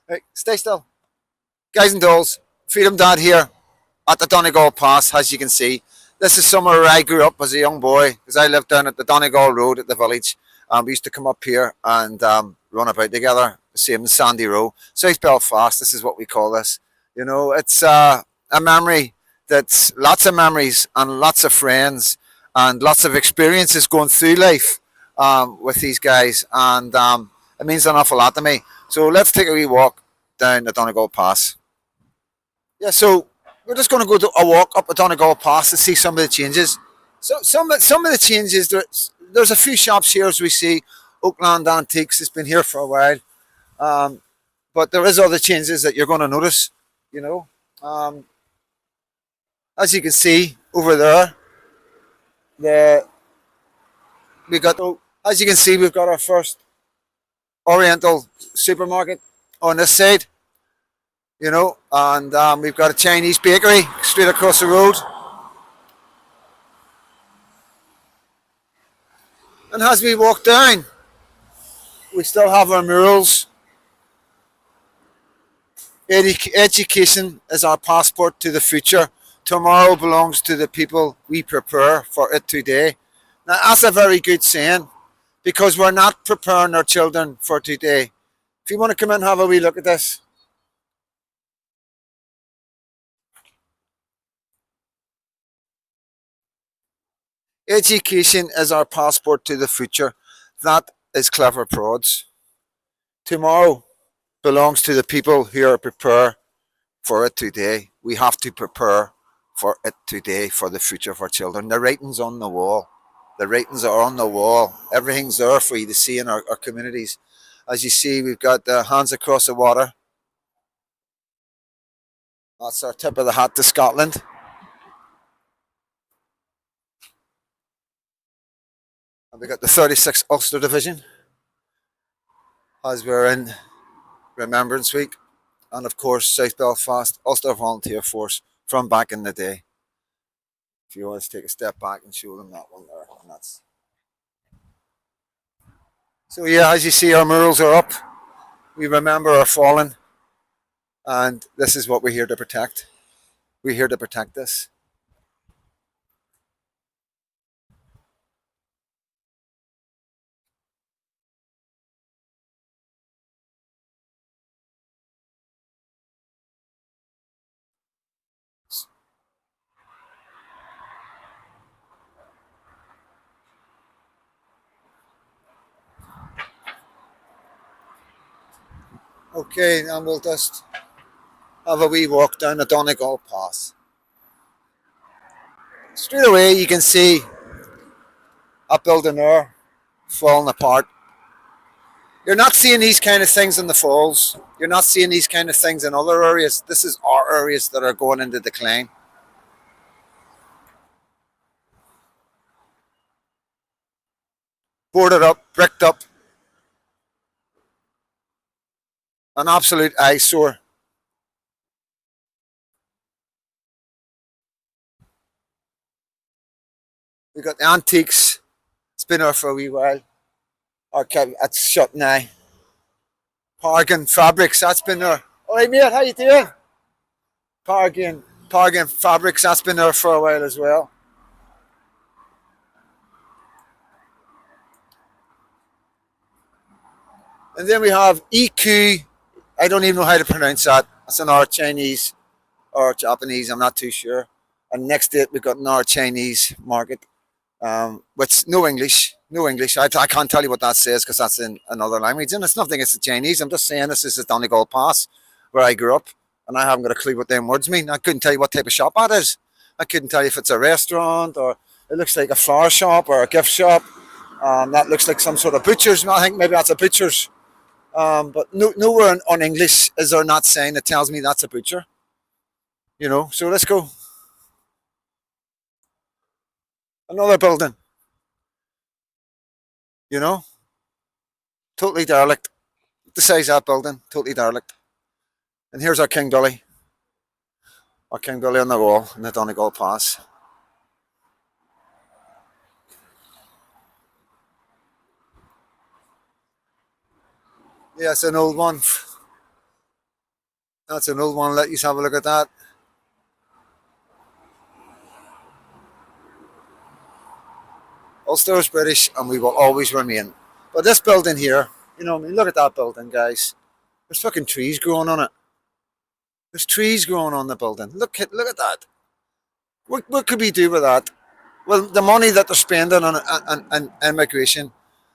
Right, stay still. Guys and dolls, Freedom Dad here at the Donegall Pass, as you can see. This is somewhere where I grew up as a young boy, because I lived down at the Donegall Road at the village. We used to come up here and run about together, same in Sandy Row. South Belfast, this is what we call this. You know, it's a memory that's lots of memories and lots of friends and lots of experiences going through life with these guys. And it means an awful lot to me. So let's take a wee walk down the Donegall Pass. Yeah, so we're just going to go to a walk up the Donegall Pass to see some of the changes. So some of the changes, there's a few shops here as we see. Oakland Antiques has been here for a while, but there is other changes that you're going to notice. You know, as you can see over there, the we got as you can see we've got our first Oriental supermarket on this side. You know, and we've got a Chinese bakery straight across the road. And as we walk down, we still have our murals. Education is our passport to the future. Tomorrow belongs to the people we prepare for it today. Now, that's a very good saying because we're not preparing our children for today. If you want to come in and have a wee look at this. Education is our passport to the future. That is clever prods. Tomorrow belongs to the people who are prepare for it today. We have to prepare for it today for the future of our children. The writing's on the wall. The writings are on the wall. Everything's there for you to see in our communities. As you see, we've got the hands across the water. That's our tip of the hat to Scotland. And we got the 36th Ulster Division as we're in Remembrance Week. And of course, South Belfast Ulster Volunteer Force from back in the day. If you want to take a step back and show them that one there. And that's... So yeah, as you see, our murals are up. We remember our fallen. And this is what we're here to protect. We're here to protect this. Okay, and we'll just have a wee walk down the Donegall Pass. Straight away, you can see a building there falling apart. You're not seeing these kind of things in the falls. You're not seeing these kind of things in other areas. This is our areas that are going into decline. Boarded up, bricked up. An absolute eyesore. We got the antiques. It's been there for a wee while. It's shut now. Parkin Fabrics, that's been there. All right, mate, how you doing? Parkin Fabrics, that's been there for a while as well. And then we have EQ. I don't even know how to pronounce that. That's an R Chinese or Japanese, I'm not too sure. And next to it, we've got an R Chinese market, with no English. No English. I can't tell you what that says because that's in another language. And it's nothing, it's the Chinese. I'm just saying this is the Donegall Pass where I grew up. And I haven't got a clue what them words mean. I couldn't tell you what type of shop that is. I couldn't tell you if it's a restaurant or it looks like a flower shop or a gift shop. That looks like some sort of butcher's. I think maybe that's a butcher's. But nowhere on English is there not saying that tells me that's a butcher. You know, so let's go. Another building. You know, totally derelict. The size of that building, totally derelict. And here's our King Billy. Our King Billy on the wall in the Donegall Pass. Yeah, it's an old one. That's an old one. Let you have a look at that. Ulster is British, and we will always remain. But this building here, I mean, look at that building, guys. There's fucking trees growing on it. There's trees growing on the building. Look at that. What could we do with that? Well, the money that they're spending on immigration,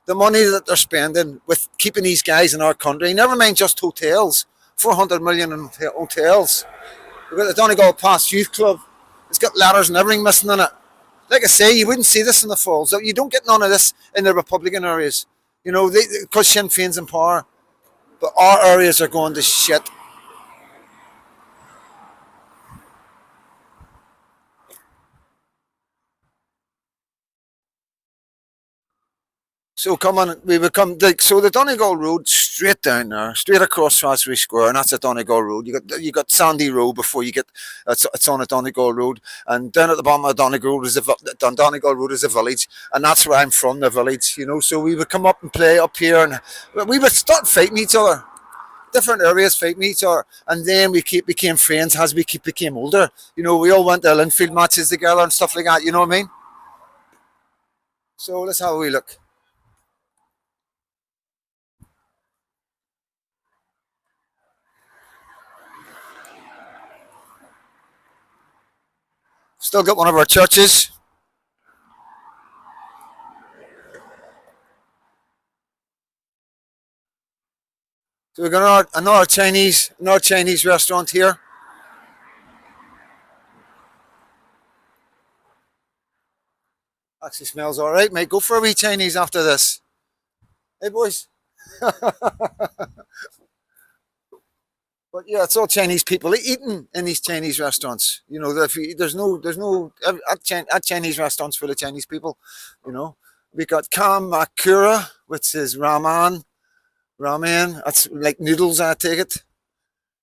the money that they're spending with keeping these guys in our country, never mind just hotels, 400 million in hotels. We've got the Donegal Pass Youth Club. It's got ladders and everything missing in it. Like I say, you wouldn't see this in the Falls. You don't get none of this in the Republican areas. Because Sinn Féin's in power. But our areas are going to shit. So come on, we would come. So the Donegal Road straight down there, straight across Salisbury Square, and that's the Donegal Road. You got Sandy Road before you get. It's on a Donegal Road, and down at the bottom of Donegal Road is Donegal Road is a village, and that's where I'm from, the village. So we would come up and play up here, and we would start fighting each other. Different areas fighting each other, and then became friends as we became older. We all went to Linfield matches together and stuff like that. You know what I mean? So that's how we look. Still got one of our churches. So we've got another Chinese restaurant here. Actually smells all right, mate. Go for a wee Chinese after this. Hey, boys. But yeah, it's all Chinese people eating in these Chinese restaurants. There's no at Chinese restaurants full of Chinese people. You know, we got Kamakura, which is ramen. That's like noodles. I take it.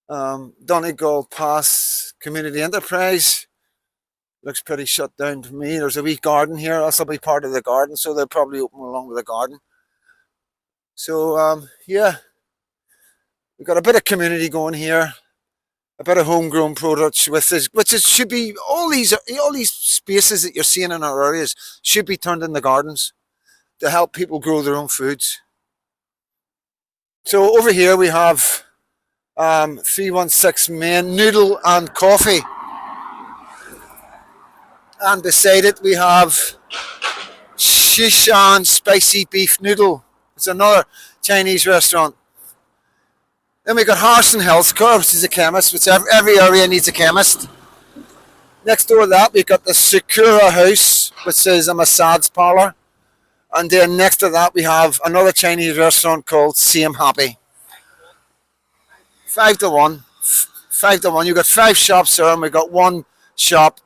Donegal Pass Community Enterprise looks pretty shut down to me. There's a wee garden here. That'll be part of the garden, so they'll probably open along with the garden. So yeah, we've got a bit of community going here, a bit of homegrown products with this, should be all these spaces that you're seeing in our areas should be turned into gardens to help people grow their own foods. So over here we have 316 Men Noodle and Coffee, and beside it we have Shishan Spicy Beef Noodle. It's another Chinese restaurant. Then we got Harrison Healthcare, which is a chemist, which every area needs a chemist. Next door to that, we've got the Sakura House, which is a massage parlor. And then next to that, we have another Chinese restaurant called Same Happy. 5 to 1. 5 to 1. You've got 5 shops there, and we've got one shop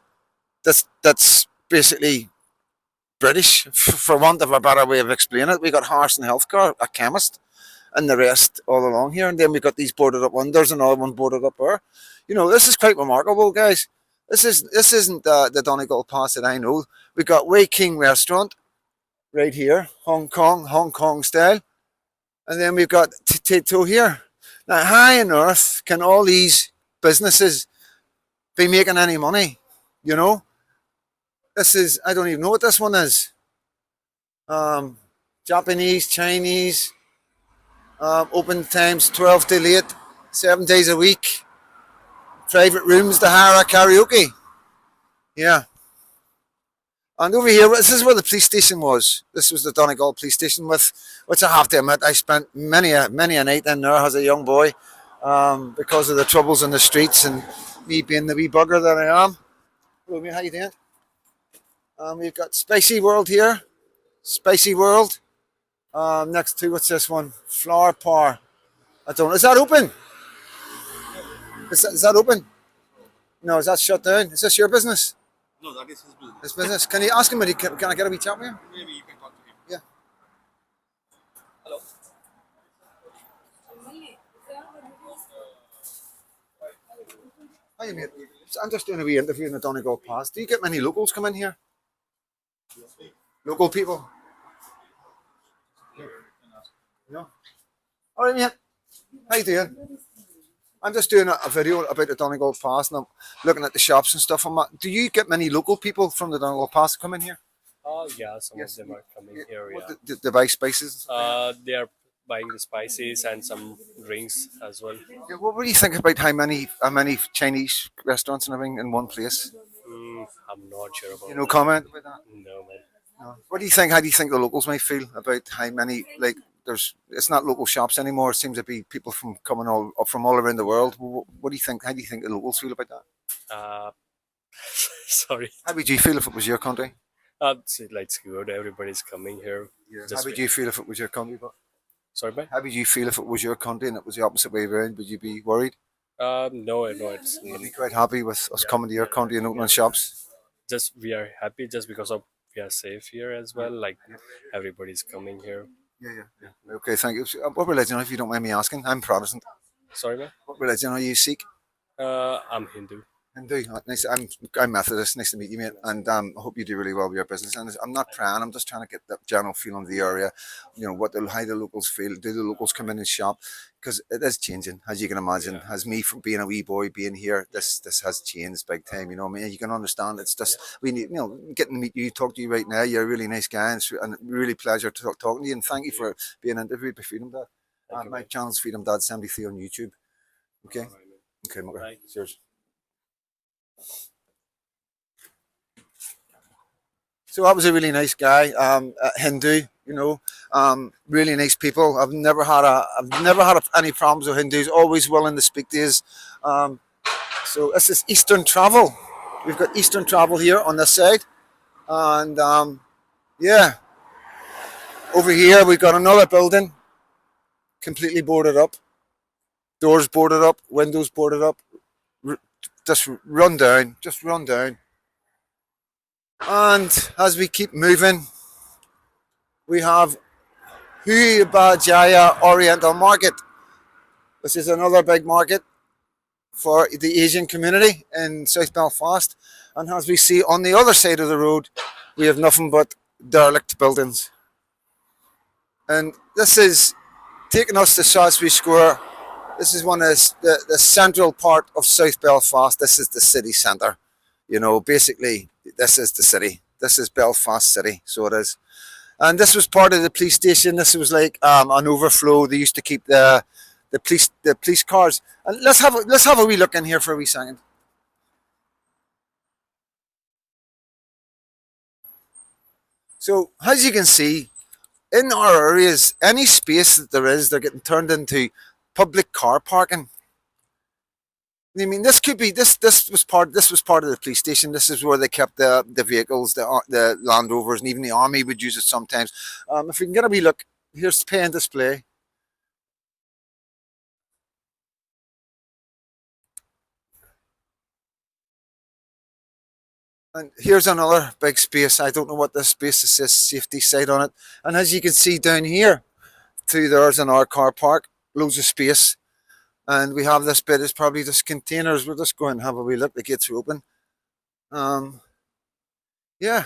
that's basically British, for want of a better way of explaining it. We got Harrison Healthcare, a chemist, and the rest all along here. And then we've got these boarded up ones. There's another one boarded up there. This is quite remarkable, guys. This isn't the Donegal Pass that I know. We got Wei King Restaurant right here, Hong Kong style. And then we've got Tito here. Now, how on earth can all these businesses be making any money? I don't even know what this one is. Japanese, Chinese, open times 12 till 8, 7 days a week. Private rooms to hire a karaoke. Yeah. And over here, this is where the police station was. This was the Donegal police station, which I have to admit, I spent many a night in there as a young boy, because of the troubles in the streets and me being the wee bugger that I am. Hello, mate, how you doing? We've got Spicy World here. Spicy World. Next to, what's this one? Flower Par. I don't know. Is that open? Is that open? No, is that shut down? Is this your business? No, that is his business. His business. Can you ask him? Can I get a wee chat with him? Maybe you can talk to him. Yeah. Hello. Hi, mate. I'm just doing a wee interview in the Donegal Pass. Do you get many locals come in here? Local people? No. All right, mate. How you doing? I'm just doing a video about the Donegal Pass, and I'm looking at the shops and stuff. Do you get many local people from the Donegal Pass come in here? Oh yeah, some of Yes. them are coming here. What Yeah, the buy spices? they are buying the spices and some drinks as well. Yeah, what do you think about how many Chinese restaurants and everything in one place? I'm not sure You about know, that. comment about that. No man. No. What do you think? How do you think the locals might feel about how many there's it's not local shops anymore. It seems to be people from coming all up from all around the world. What do you think? How do you think the locals feel about that? Uh, sorry. How would you feel if it was your country? It's good. Everybody's coming here. Yeah. How Just would wait. you feel if it was your country? Sorry, man. How would you feel if it was your country and it was the opposite way around? Would you be worried? No, no. It's You'd be quite happy with us yeah, coming to your yeah, country and opening yeah. shops. Just we are happy just because of we are safe here as well. Like everybody's coming here. Yeah, yeah, yeah. Okay, thank you. So, what religion, if you don't mind me asking? I'm Protestant. Sorry, man. What religion are you Sikh? I'm Hindu. Hindu. Nice. I'm Methodist. Nice to meet you, mate. And I hope you do really well with your business. And I'm not trying. I'm just trying to get that general feeling of the area. You know how the locals feel. Do the locals come in and shop? Because it is changing, as you can imagine. As me from being a wee boy being here, this has changed big time. You know, what I mean, you can understand. It's just we need, getting to meet you, talk to you right now. You're a really nice guy, and really pleasure to talking to you. And thank you for being interviewed by Freedom Dad. Thank you, My man. channel's Freedom Dad 73 on YouTube. Okay. All right, man. Okay, Mugger. Bye. Cheers. So that was a really nice guy, Hindu, really nice people. I've never had any problems with Hindus. Always willing to speak to us. So this is Eastern Travel. We've got Eastern Travel here on this side, and yeah, over here we've got another building, completely boarded up, doors boarded up, windows boarded up, just run down. And as we keep moving, we have Bajaya Oriental Market, which is another big market for the Asian community in South Belfast. And as we see on the other side of the road, we have nothing but derelict buildings. And this is taking us to Salisbury Square. This is one of the central part of South Belfast. This is the city centre. Basically, this is the city. This is Belfast City, so it is. And this was part of the police station. This was like an overflow. They used to keep the police cars. And let's have a wee look in here for a wee second. So as you can see, in our areas, any space that there is, they're getting turned into public car parking. I mean, this could be this was part of the police station. This is where they kept the vehicles, the Land Rovers, and even the army would use it sometimes. If we can get a wee look, here's pay and display. And here's another big space. I don't know what this space is. Says safety site on it. And as you can see down here, there's an our car park, loads of space. And we have this bit is probably just containers. We'll just go and have a wee look. The gates are open. Um, yeah,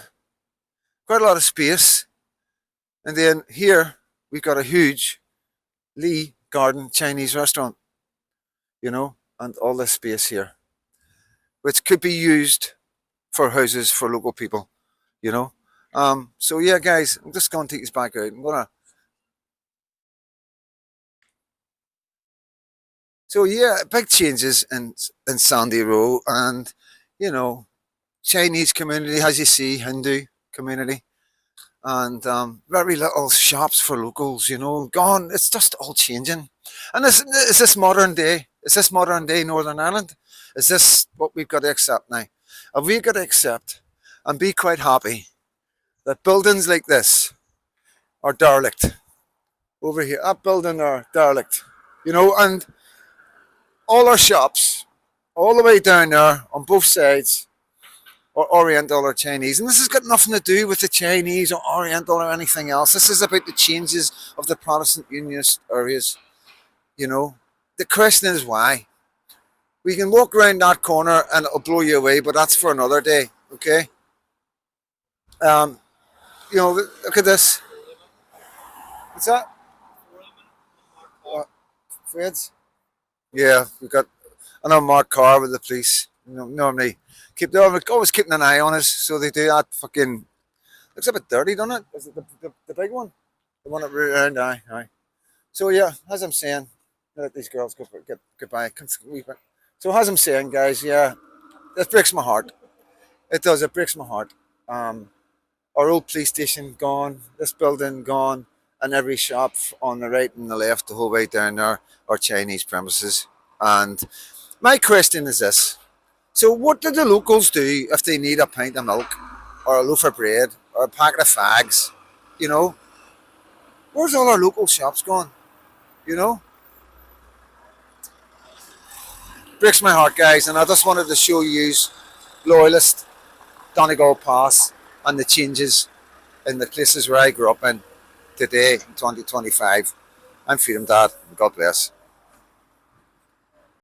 quite a lot of space. And then here we've got a huge Lee Garden Chinese restaurant, and all this space here, which could be used for houses for local people, you know. So yeah, guys, I'm just going to take this back out. So yeah, big changes in Sandy Row, and you know, Chinese community, as you see, Hindu community, and very little shops for locals. Gone. It's just all changing. And is this modern day? Is this modern day Northern Ireland? Is this what we've got to accept now? Have we got to accept and be quite happy that buildings like this are derelict over here? That building are derelict, and all our shops, all the way down there on both sides, are Oriental or Chinese. And this has got nothing to do with the Chinese or Oriental or anything else. This is about the changes of the Protestant Unionist areas. The question is why. We can walk around that corner and it'll blow you away, but that's for another day. Okay. Um, Look at this. What's that? Feds. Yeah, we got an marked car with the police. Normally, they're always keeping an eye on us, so they do that. Fucking looks a bit dirty, doesn't it? Is it the big one? The one that root around, aye, aye. So yeah, as I'm saying, let these girls get goodbye. So as I'm saying, guys, yeah, it breaks my heart. It does. It breaks my heart. Um, our old police station gone, this building gone, and every shop on the right and the left, the whole way down there, are Chinese premises. And my question is this: so, what do the locals do if they need a pint of milk, or a loaf of bread, or a packet of fags? You know, where's all our local shops gone? You know, breaks my heart, guys. And I just wanted to show you Loyalist Donegall Pass and the changes in the places where I grew up in today in 2025. I'm Freedom Dad. God bless.